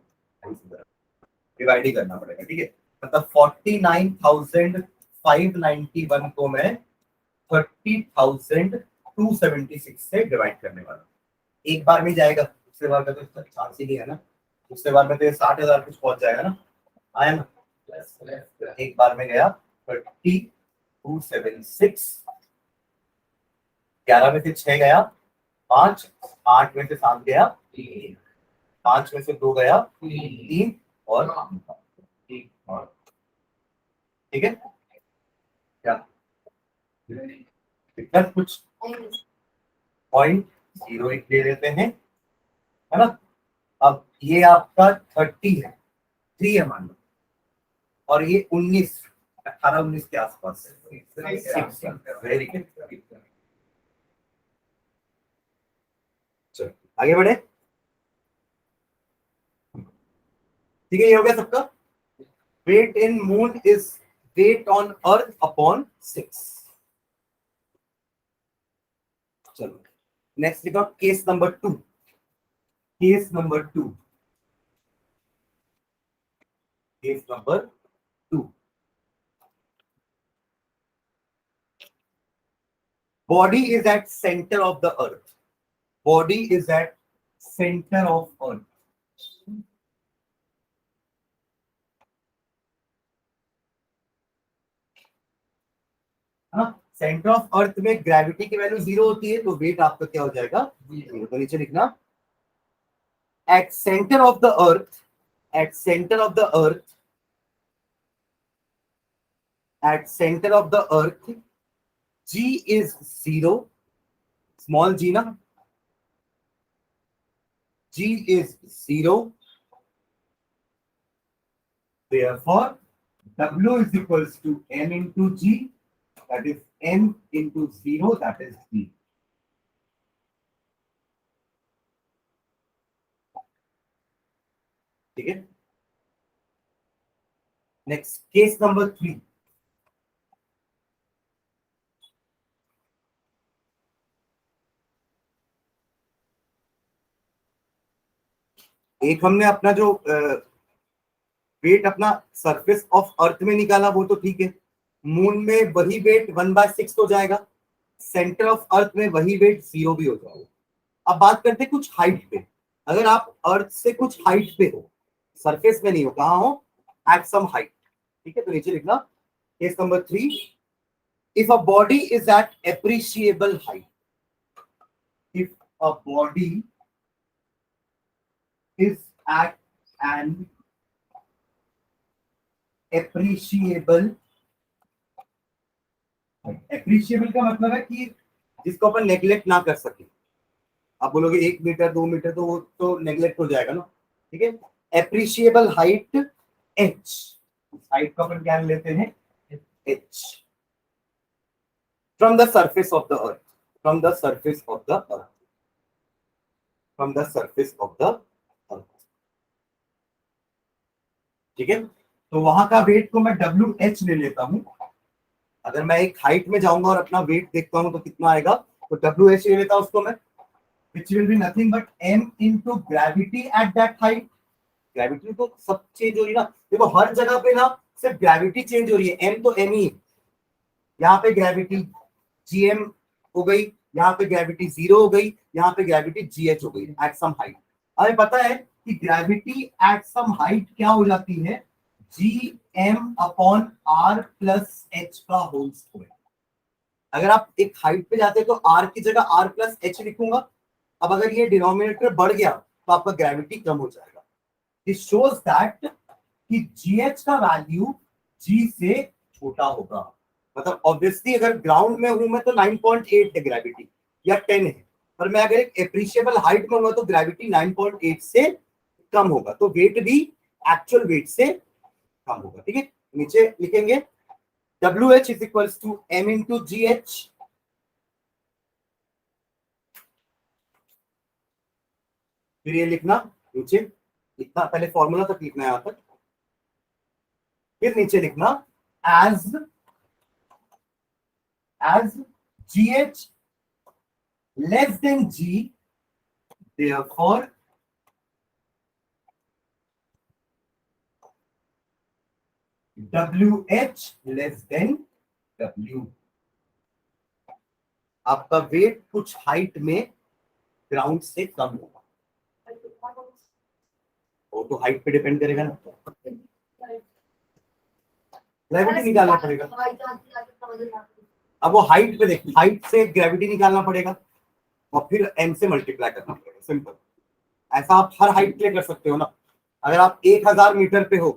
Speaker 1: डिवाइड ही करना पड़ेगा। ठीक है, मतलब 49,591 को मैं 30,276 से डिवाइड करने वाला हूँ। एक बार में जाएगा, दूसरे बार का तो चांस ही नहीं है ना, दूसरे बार में तो 60,000 कुछ पहुंच जाएगा ना, आया ना। एक बार में गया 30,276, 11 में से 6 गया 5, 8 में से 7 गया 3, 5 में से 2 गया 3 और ठीक है क्या इतना कुछ 0.08 ले लेते हैं, है ना। अब ये आपका 30 है, 3 है मान लो, और ये 19 18 19 के आसपास है, वेरी गुड। चलो आगे बढ़े, ठीक है, ये हो गया सबका। Weight in moon is weight on earth upon 6। चलो नेक्स्ट लिखो case number 2। Case number 2, case number 2, body is at center of the earth, body is at center of earth, centre of earth में gravity की value 0 होती है, तो wait आपका क्या हो जाएगा 0। तो नीचे लिखना at centre of the earth, at centre of the earth, at centre of the earth G is 0, small g ना, G is 0, therefore W is equals to M into G, that is M into 0, that is G. ठीक है, next case number 3। एक हमने अपना जो wait अपना surface of earth में निकाला वो तो ठीक है, मून में वही वेट 1/6 हो जाएगा, सेंटर ऑफ अर्थ में वही वेट 0 भी हो जाएगा। अब बात करते हैं कुछ हाइट पे, अगर आप अर्थ से कुछ हाइट पे हो, सरफेस में नहीं हो, कहाँ हो, एट सम हाइट, ठीक है, तो नीचे लिखना case number 3, if a body is at appreciable height, if a body is at an appreciable, appreciable का मतलब है कि जिसको अपन नेग्लेक्ट ना कर सके। आप बोलोगे 1 मीटर 2 मीटर तो वो तो नेग्लेक्ट हो जाएगा ना, ठीक है। एप्रिशिएबल हाइट h, हाइट को अपन क्या लेते हैं h, from the surface of the earth, from the surface of the earth, from the surface of the earth, ठीक है। तो वहां का वेट को मैं WH ले लेता हूं, अगर मैं एक हाइट में जाऊंगा और अपना वेट देखता हूं तो कितना आएगा, तो WH ले लेता हूं उसको मैं, which will be nothing but M into gravity at that height। Gravity तो सब चेंज हो रही है ना, देखो हर जगह पे ना सिर्फ ग्रेविटी चेंज हो रही है, M तो M ही, यहाँ पे ग्रेविटी GM हो गई, यहाँ पे ग्रेविटी 0 हो गई, यहाँ पे ग्रेविटी GH हो गई एट सम हाइट। हमें पता है कि ग्रेविटी एट सम हाइट क्या हो जाती है, GM upon R plus H का होल स्क्वायर। अगर आप एक हाइट पे जाते हैं तो R की जगह R प्लस H लिखूंगा। अब अगर ये डिनोमिनेटर बढ़ गया तो आपका ग्रेविटी कम हो जाएगा। दिस शोज दैट कि GH का वैल्यू g से छोटा होगा। मतलब ऑब्वियसली अगर ग्राउंड में हूं मैं तो 9.8 है ग्रेविटी या 10 है, पर मैं अगर एक एप्रिशिएबल हाइट में हूँ तो ग्रेविटी 9.8 से कम होगा, तो वेट भी एक्चुअल वेट से कम होगा। ठीक है, नीचे लिखेंगे WH is equals to m into g h. फिर ये लिखना नीचे, लिखना पहले फॉर्मूला तक लिखना है यहां तक, फिर नीचे लिखना as GH less than G, therefore WH less than W। आपका वेट कुछ हाइट में ग्राउंड से कम होगा, वो तो हाइट पे डिपेंड करेगा ना, ग्रेविटी निकालना पड़ेगा। अब वो हाइट पे देखिए, हाइट से ग्रेविटी निकालना पड़ेगा और फिर m से मल्टीप्लाई करना पड़ेगा, सिंपल। ऐसा आप हर हाइट के लिए कर सकते हो ना। अगर आप 1000 मीटर पे हो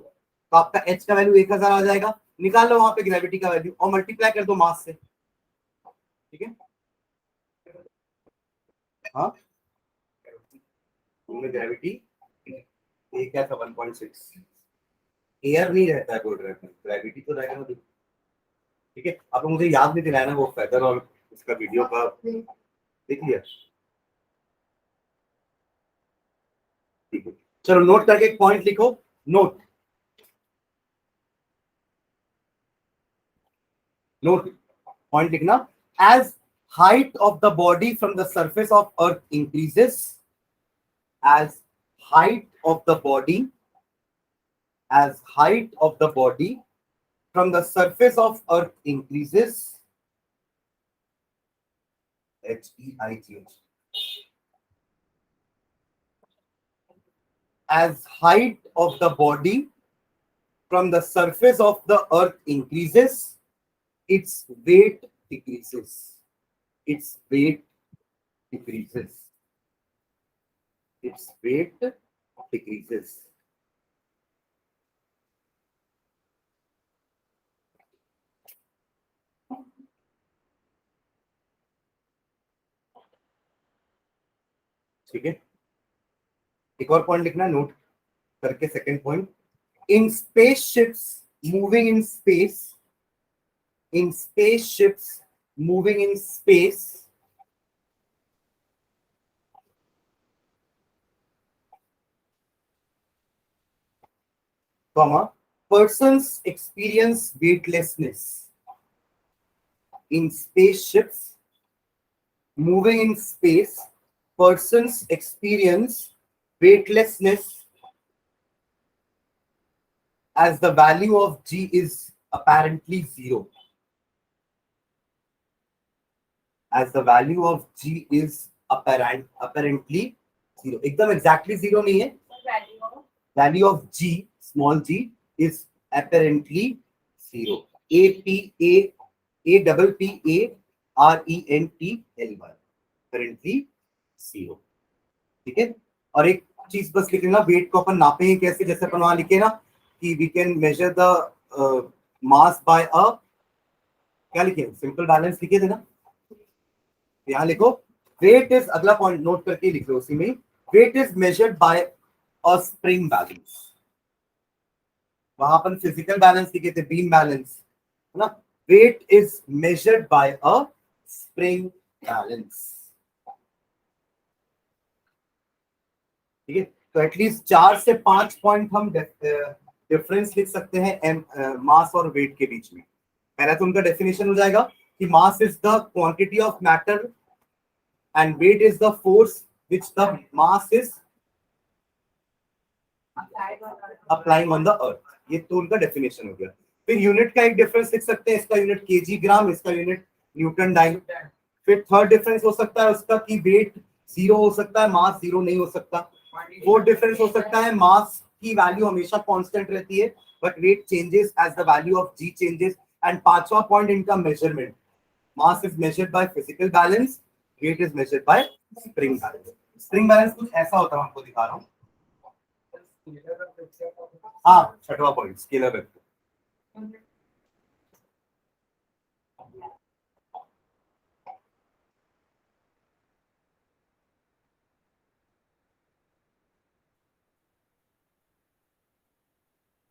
Speaker 1: तो आपका h का वैल्यू 1000 आ जाएगा, निकाल लो वहां पे ग्रेविटी का वैल्यू और मल्टीप्लाई कर दो मास से। ठीक है, हाँ ग्रेविटी एक क्या था 1.6, एयर नहीं रहता है कोई ग्रेविटी तो रहेगा ना। ठीक है, अब मुझे याद नहीं दिलाया ना वो फेदर और उसका वीडियो का देख लिया। ठीक है, चलो नोट करके एक पॉइंट लिखो, नोट पॉइंट लिखना, as height of the body from the surface of earth increases, as height of the body from the surface of earth increases, HEIGH, as height of the body from the surface of the earth increases, its weight decreases, its weight decreases, its weight decreases। ठीक है, एक और point लिखना note करके, second point, in spaceships moving in space, in spaceships moving in space, comma, persons experience weightlessness, in spaceships moving in space, persons experience weightlessness as the value of G is apparently zero, as the value of G is apparently zero, एकदम exactly zero नहीं है, value of G small g is apparently zero, APPARENTLY apparently zero। ठीक है, और एक चीज बस लिख लेना, वेट को अपन नापेंगे कैसे, जैसे अपन वहां लिखे ना कि we can measure the mass by a, क्या लिखे, सिंपल बैलेंस लिखे थे ना, यहाँ लिखो वेट इज, अगला पॉइंट नोट करके लिख लो उसी में, weight is measured by a spring balance. वहां अपन फिजिकल बैलेंस लिखे थे, बीम बैलेंस है ना, weight is measured by a spring balance. ठीक है, तो एटलीस्ट 4 से 5 पॉइंट हम डिफरेंस लिख सकते हैं मास और वेट के बीच में। पहला तो उनका डेफिनेशन हो जाएगा कि mass is the quantity of matter and weight is the force which the mass is applying on the earth. ये तो उनका डेफिनेशन हो गया। फिर यूनिट का एक डिफरेंस लिख सकते हैं, इसका यूनिट केजी ग्राम, इसका यूनिट न्यूटन डाइन। फिर थर्ड डिफरेंस हो सकता है उसका कि वेट 0 हो सकता है, मास 0 नहीं हो सकता। फोर्थ डिफरेंस हो सकता है मास की वैल्यू हमेशा कांस्टेंट रहती है but weight changes as the value of g changes. And पांचवा पॉइंट इनका measurement, mass is measured by physical balance, weight is measured by spring balance. Spring balance कुछ ऐसा होता है, आपको दिखा रहा हूँ। हाँ, छठवां पॉइंट स्केलर वेक्टर।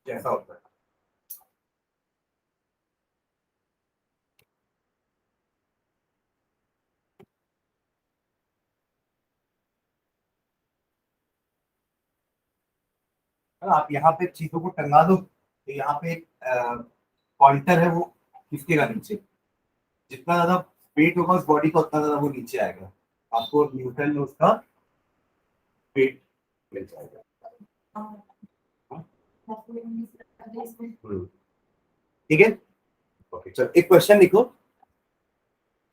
Speaker 1: जैसा होता है आप यहाँ पे चीजों को टंगा दो तो यहाँ पे एक पॉइंटर है वो खिसकेगा नीचे, जितना ज्यादा वेट होगा उस बॉडी का उतना ज्यादा वो नीचे आएगा, आपको न्यूटन में उसका वेट मिल जाएगा। ठीक है, ओके चलो एक क्वेश्चन लिखो,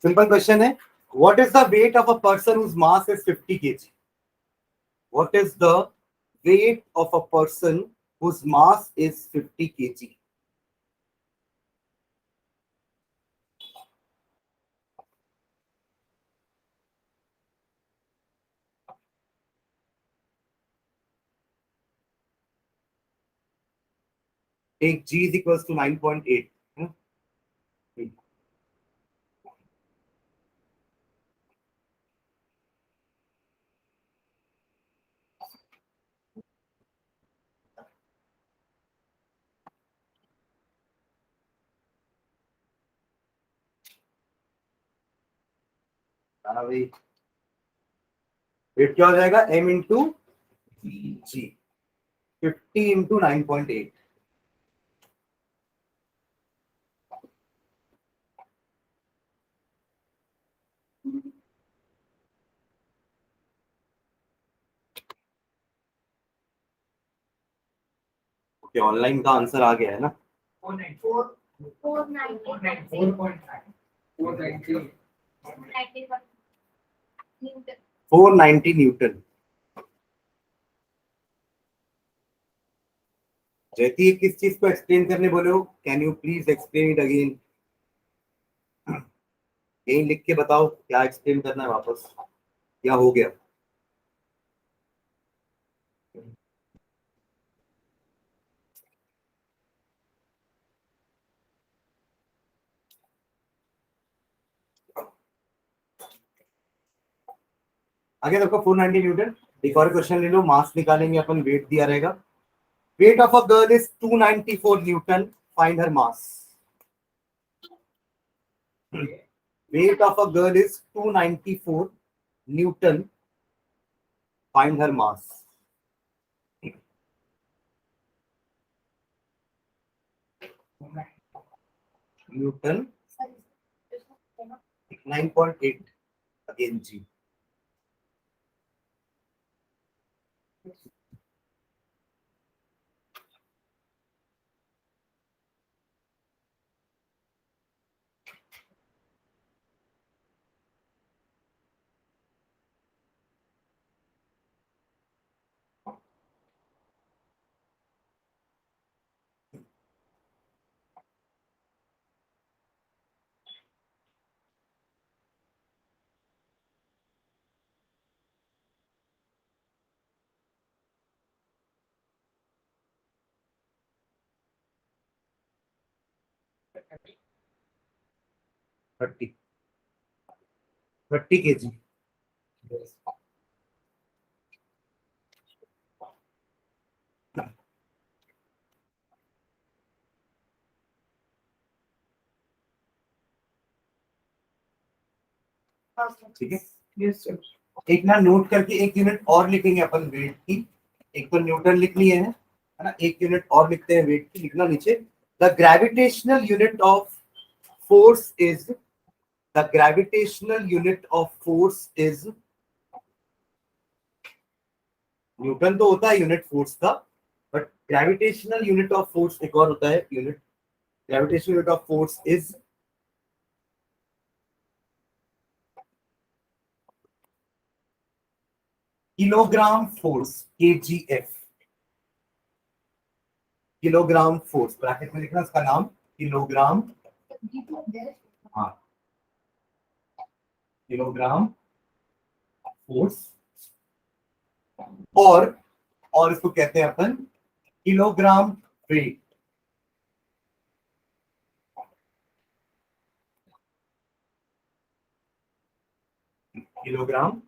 Speaker 1: सिंपल क्वेश्चन है, what is the weight of a person whose mass is 50 kg? What is the weight of a person whose mass is 50 kg? एक g is equals to 9.8. Weight क्या हो जाएगा, m into g, 50 into 9.8। Okay online का answer आ गया है ना? 490 Newton. जयती किस चीज को एक्सप्लेन करने बोले हो, can you please explain it again? यही लिख के बताओ क्या एक्सप्लेन करना है वापस, क्या हो गया? आगे देखो 490 न्यूटन। एक और क्वेश्चन ले लो, मास निकालेंगे अपन, वेट दिया रहेगा, weight of a girl is 294 newton, find her mass. Weight of a girl is 294 newton, find her mass. Newton 9.8 again g. Thirty 30 kg। ठीक है, एक ना नोट करके एक यूनिट और लिखेंगे अपन वेट की, एक तो न्यूटन लिख लिए है ना, एक यूनिट और लिखते हैं वेट की, लिखना नीचे, the gravitational unit of force is, the gravitational unit of force is, Newton तो होता है यूनिट फोर्स का, but gravitational unit of force एक और होता है unit, gravitational unit of force is kilogram force, KGF, kilogram force, bracket में लिखना उसका नाम, किलोग्राम, हाँ किलोग्राम फोर्स, और इसको कहते हैं अपन किलोग्राम वेट, किलोग्राम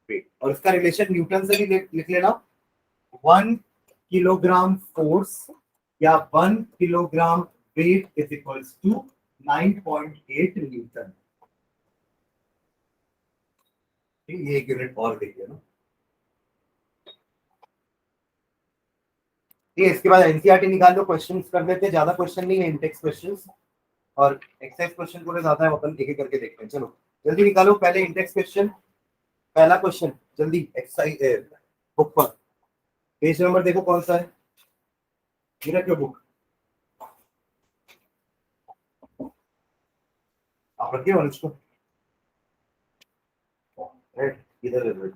Speaker 1: वेट, और उसका रिलेशन न्यूटन से भी लिख लेना, 1 किलोग्राम फोर्स या 1 kilogram weight is equals to 9.8 newton. ये एक यूनिट और देखिए ना। ये इसके बाद एनसीईआरटी निकाल दो, क्वेश्चंस कर लेते हैं, ज्यादा क्वेश्चन नहीं है, इंटेक्स क्वेश्चंस और एक्सरसाइज क्वेश्चन थोड़े ज्यादा है, अपन एक एक करके देखते हैं। चलो जल्दी निकालो, पहले इंडेक्स क्वेश्चन, पहला क्वेश्चन जल्दी, एक्सरसाइज बुक पर पेज नंबर देखो कौन सा है, ये रखियो बुक, आप रखिए अनुज को, इधर इधर।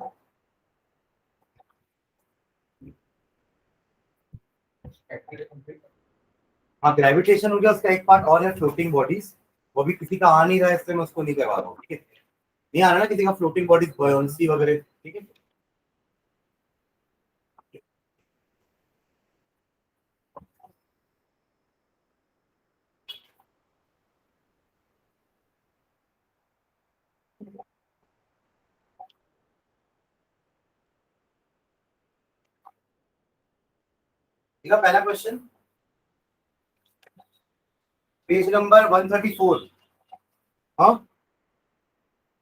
Speaker 1: हाँ ग्रेविटेशन हो गया, उसका एक पार्ट और है फ्लोटिंग बॉडीज, वो भी किसी का आ नहीं रहा है इसलिए मैं उसको नहीं करवा रहा हूँ, ठीक है, नहीं आ रहा ना किसी का फ्लोटिंग बॉडीज, बॉयंसी वगैरह, ठीक है। ठीक है, पहला क्वेश्चन पेज नंबर 134। हाँ,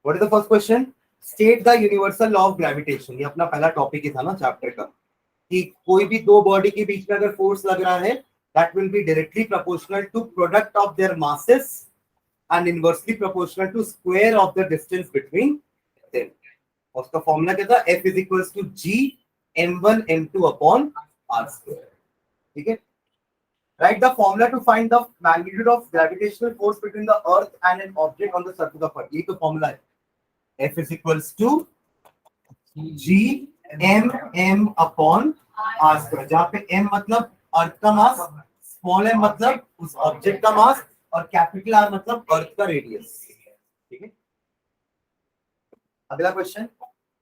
Speaker 1: what is the first question, state the universal law of gravitation, ये अपना पहला टॉपिक ही था ना चैप्टर का, कि कोई भी दो बॉडी के बीच में अगर फोर्स लग रहा है that will be directly proportional to product of their masses and inversely proportional to square of the distance between them. उसका फॉर्मूला क्या था, F is equals to G m1 m2 upon r square, ठीक है। Write the formula to find the magnitude of gravitational force between the earth and an object on the surface of earth, ये तो formula है, F is equals to G m upon r square, जहाँ पे m मतलब अर्थ का मास, small m मतलब उस object का मास, और कैपिटल R मतलब अर्थ का रेडियस, ठीक है। अगला क्वेश्चन,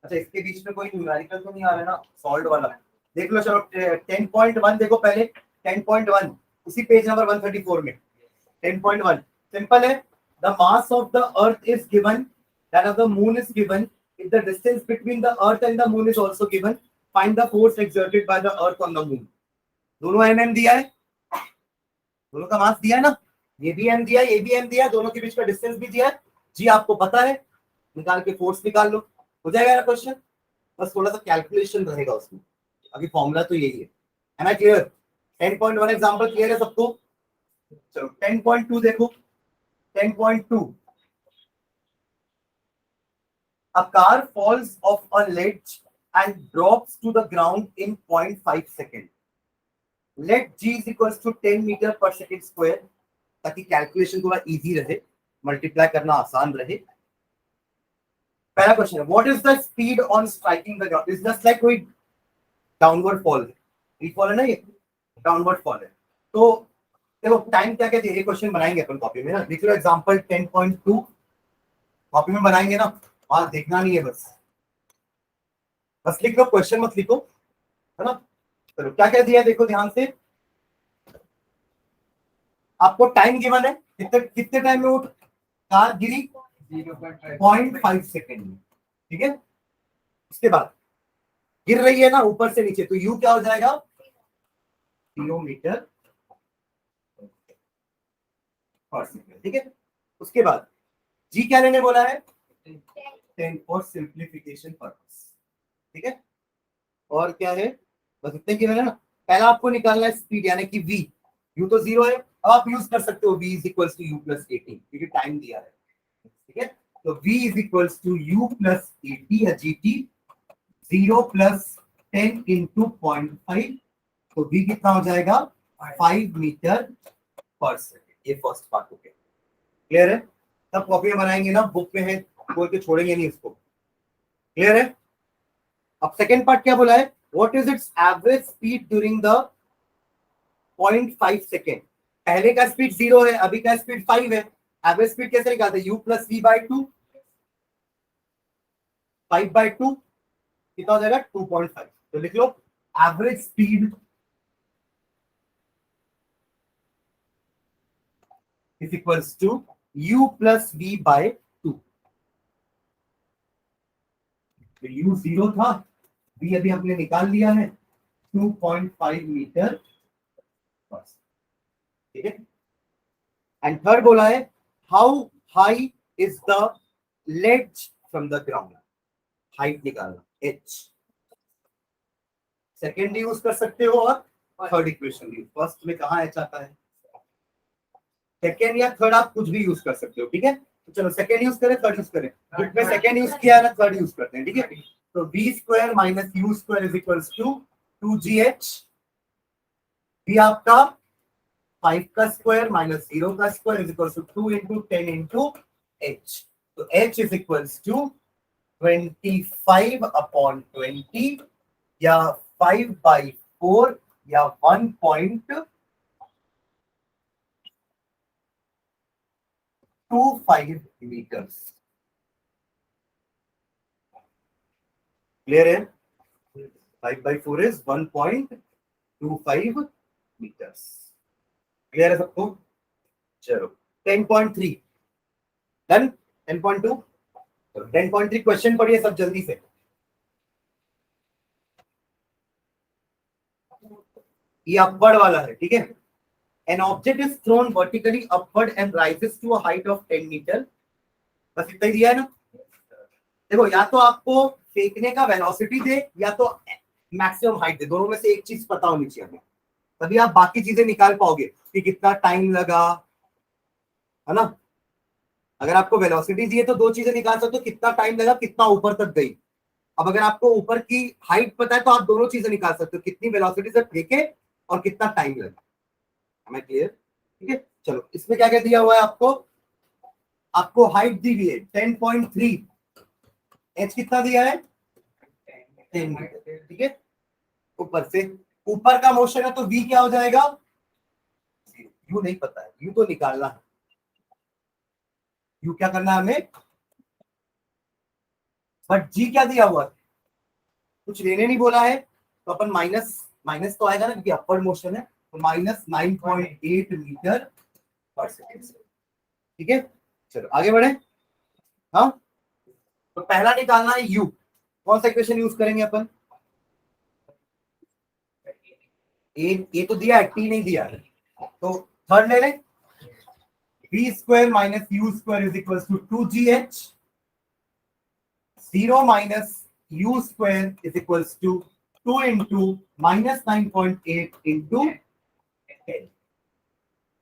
Speaker 1: अच्छा इसके बीच में कोई न्यूमेरिकल तो नहीं आ रहा है ना, सॉल्व वाला देख लो। चलो 10.1 देखो पहले, 10.1 उसी पेज नंबर 134 में, 10.1 सिंपल है, the mass of the earth is given, that of the moon is given, if the distance between the earth and the moon is also given, find the force exerted by the earth on the moon. दोनों mm दिया है, दोनों का मास दिया है ना, ये भी m दिया है, ये भी m दिया है, दोनों के बीच का डिस्टेंस भी दिया है, जी आपको पता है, निकाल के फोर्स निकाल लो, हो जाएगा ना क्वेश्चन, बस थोड़ा सा कैलकुलेशन रहेगा उसमें, अभी फॉर्मूला तो यही है। Am I clear? 10.1 example clear है सबको? चलो 10.2 देखो, 10.2 a car falls off a ledge and drops to the ground in 0.5 second, let g is equals to 10 meter per second square, ताकि कैलकुलेशन थोड़ा इजी रहे, मल्टीप्लाई करना आसान रहे। पहला क्वेश्चन है, what is the speed on striking the ground, is just like कोई downward fall है, फ्री फॉल है ना, ये डाउनवर्ड फॉल है, तो देखो टाइम क्या कहते हैं, ये क्वेश्चन बनाएंगे अपन कॉपी में ना, लिख लो एग्जांपल 10.2 कॉपी में बनाएंगे ना, वहां देखना नहीं है, बस लिख लो, क्वेश्चन मत लिखो, है ना। चलो क्या क्या दिया है देखो ध्यान से, आपको टाइम गिवन है, कितने कितने टाइम में वो कार गिरी, 0.5 सेकेंड में, ठीक है। उसके बाद गिर रही है ना ऊपर से नीचे, तो यू क्या हो जाएगा, किलोमीटर पर सेकेंड, ठीक है। उसके बाद जी क्या लेने बोला है, 10 फॉर सिंप्लीफिकेशन पर्पस, ठीक है। और क्या है, बस इतने गिवन है ना। पहला आपको निकालना है स्पीड, यानी कि v, u तो 0 है, अब आप यूज कर सकते हो v is equals to u plus 18, क्योंकि टाइम दिया है, ठीक है। तो v is equals to u plus 80 या gt, 0 प्लस 10 इंटू 0.5, तो v कितना हो जाएगा, 5 मीटर पर सेकेंड। ये फर्स्ट पार्ट हो गया, क्लियर है। तब कॉपी में बनाएंगे ना, बुक में है, बोल के छोड़ेंगे नहीं इसको, क्लियर है। अब सेकेंड पार्ट क्या बोला है, what is it's average speed during the 0.5 second, पहले का स्पीड 0 है, अभी का स्पीड 5 है, एवरेज स्पीड कैसे निकालते हैं, u plus v by 2, 5 by 2 कितना हो जाएगा, 2.5, तो लिख लो average speed is equals to u plus v by 2, तो u 0 था, v अभी हमने निकाल लिया है 2.5 मीटर, बस ठीक है। एंड थर्ड बोला है how high is the ledge from the ground, height निकालना h। सेकेंड यूज कर सकते हो और थर्ड इक्वेशन यूज। फर्स्ट में कहाँ h आता है, सेकेंड या थर्ड आप कुछ भी यूज कर सकते हो, ठीक है। तो चलो सेकेंड यूज करें थर्ड यूज करें, इसमें सेकेंड यूज किया है ना, थर्ड यूज करते हैं, ठीक है। तो v square minus u square is equals to 2gh, v आपका 5 का स्क्वायर माइनस 0 का square is equals to 2 into 10 into h। तो h is equals to 25 upon 20 या 5/4 या 1.25 meters। क्लियर है, 5/4 इज 1.25 meters। क्लियर है सबको, चलो 10.3 डन। 10.2 10.3 क्वेश्चन पढ़िए सब जल्दी से। ये अपवर्ड वाला है, ठीक है। An object is thrown vertically upward and rises to a height of 10 metre. बस इतना ही दिया है ना। देखो या तो आपको फेंकने का वेलोसिटी दे या तो मैक्सिमम हाइट दे, दोनों में से एक चीज पता होनी चाहिए हमें, तभी आप बाकी चीजें निकाल पाओगे कि कितना टाइम लगा, है ना। अगर आपको वेलोसिटी दिए तो दो चीजें निकाल सकते हो, कितना टाइम लगा, कितना ऊपर तक गई। अब अगर आपको ऊपर की हाइट पता है तो आप दोनों चीजें निकाल सकते हो, कितनी वेलोसिटी से फेंके और कितना टाइम लगा। हमें क्लियर, ठीक है। चलो इसमें क्या क्या दिया हुआ है आपको, आपको हाइट दी हुई है 10.3, एच कितना दिया है 10 मीटर, ठीक है। ऊपर से ऊपर का मोशन है तो v क्या हो जाएगा, u नहीं पता है, u तो निकालना है, u क्या करना है हमें, बट g क्या दिया हुआ है, कुछ लेने नहीं बोला है, तो अपन माइनस माइनस तो आएगा ना क्योंकि अपवर्ड मोशन है, तो माइनस 9.8 मीटर पर सेकेंड, ठीक है। चलो आगे बढ़े। हाँ तो पहला निकालना है u, कौन सा इक्वेशन यूज करेंगे अपन, ए तो दिया है, टी नहीं दिया है, तो थर्ड ले लें। v square minus u square is equal to 2gh, 0 minus u square is equal to 2 into minus 9.8 into 10,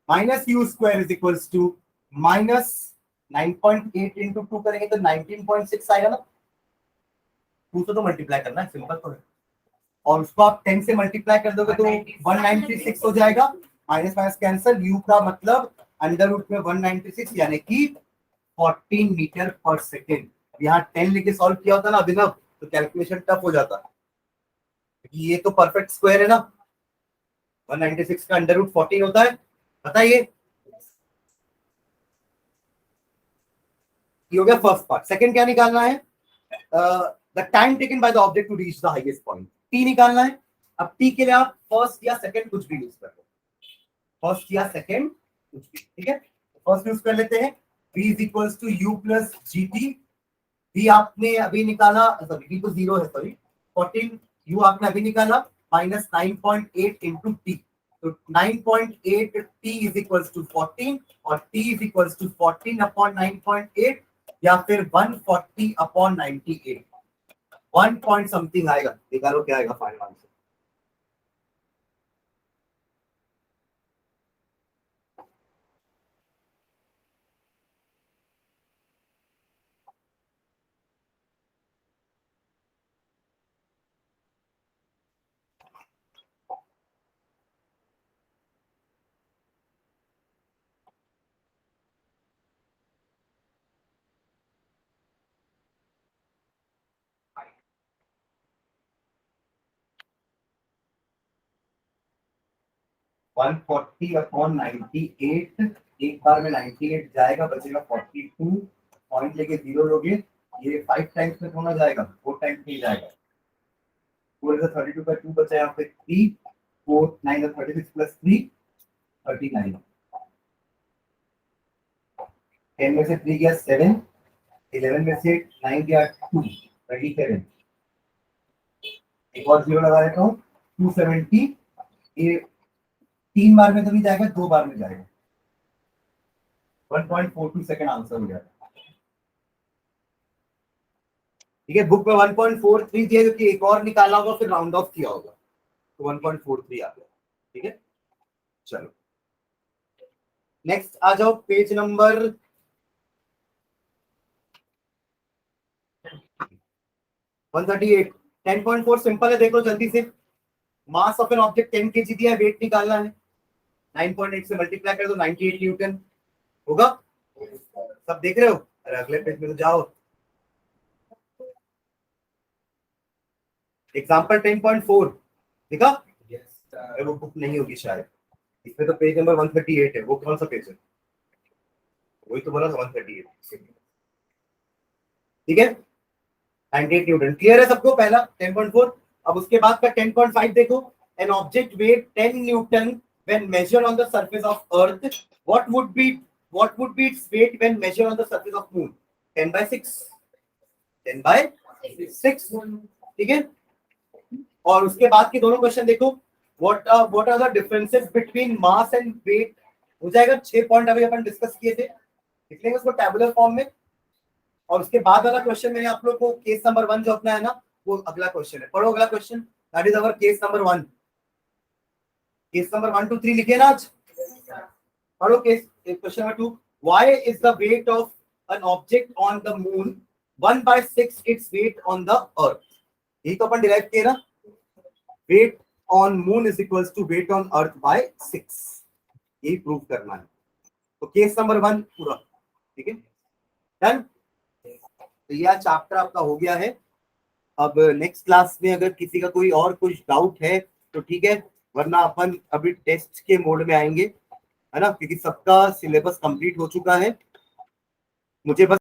Speaker 1: minus u square is equal to minus 9.8 into 2 करेंगे तो 19.6 आएगा ना, 2 से तो मल्टीप्लाई करना है, सिंपल तो है, और उसको आप 10 से मल्टीप्लाई कर दोगे तो 196 हो जाएगा, माइनस माइनस कैंसल, u का मतलब अंडर रूट में 196 यानी कि 14 मीटर पर सेकेंड। यहाँ 10 लेके सॉल्व किया होता ना अभिनव तो कैलकुलेशन टफ हो जाता, ये तो परफेक्ट स्क्वायर है ना, 196 का अंडर रूट 14 होता है, बताइए। ये हो गया फर्स्ट पार्ट। सेकंड क्या निकालना है, the time taken by the object to reach the highest point, t निकालना है। अब टी के लिए आप फर्स्ट या सेकंड कुछ भी यूज कर लो, फर्स्ट या सेकंड कुछ भी, ठीक है। फर्स्ट यूज कर लेते हैं, v is equals to u plus g t. v आपने अभी निकाला, सॉरी v तो 0 है, सॉरी 14, u आपने अभी निकाला माइनस 9.8 इंटू टी, तो 9.8 t इज इक्वल्स टू 14 और t is equals to 14 upon 9.8 या फिर 140 अपॉन 98, 1 पॉइंट समथिंग आएगा, निकालो क्या आएगा फाइनल आंसर। वन 40 अपॉन 98, एक बार में 98 जाएगा, बचेगा 42, पॉइंट लेके 0 लोगे, ये 5 टाइम्स में होना जाएगा, 4 टाइम्स नहीं जाएगा, 4 से 32 का 2 बचा यहाँ पे 3, 4 9 36 प्लस 3 39, 10 में से 3 गया 7, 11 में से 9 गया 2, 37। एक और 0 लगा देता हूँ, 270। ये 3 बार में तो नहीं जाएगा, 2 बार में जाएगा। 1.42 सेकंड आंसर हो जाएगा। ठीक है, बुक में 1.43 दिया क्योंकि एक और निकाला होगा फिर राउंड ऑफ किया होगा, तो 1.43 आ गया। ठीक है, चलो नेक्स्ट आ जाओ, पेज नंबर 138। 10.4 सिंपल है, देखो जल्दी से। Mass of an object 10 kg दिया है, वेट निकालना है। 9.8 से मल्टीप्लाई कर दो, 98 न्यूटन होगा। सब देख रहे हो? अरे अगले पेज में तो जाओ। एग्जाम्पल 10.4 देखा? अरे वो बुक नहीं होगी शायद, इसमें तो पेज नंबर 138 है। वो कौन सा पेज है? वही तो बोला था, 138। ठीक है, 98 न्यूटन क्लियर है सबको? पहला 10.4। अब उसके बाद का 10.5 देखो। An object wait 10 Newton when measured on the surface of earth, what would be its weight when measured on the surface of moon? 10/6। 10/6। ठीक है, और उसके बाद के दोनों क्वेश्चन देखो। What are the differences between mass and weight? हो जाएगा 6 पॉइंट अभी अपन डिस्कस किए थे, लिख लेंगे उसको टैबुलर फॉर्म में। और उसके बाद वाला क्वेश्चन मैंने आप लोग को केस नंबर 1 जो अपना है ना, वो अगला क्वेश्चन है। पढ़ो अगला question, that is our case number 1। Case number 1 2 3 लिखे ना आज? पढ़ो case question number 2। Why is the weight of an object on the moon 1/6 its weight on the earth? यही तो अपन डिराइव किए ना, weight on moon is equals to weight on earth by 6। यही प्रूव करना है। तो केस नंबर 1 पूरा ठीक है, डन। तो यह चैप्टर आपका हो गया है। अब नेक्स्ट क्लास में अगर किसी का कोई और कुछ डाउट है तो ठीक है, वरना अपन अभी टेस्ट के मोड में आएंगे, है ना, क्योंकि सबका सिलेबस कंप्लीट हो चुका है। मुझे बस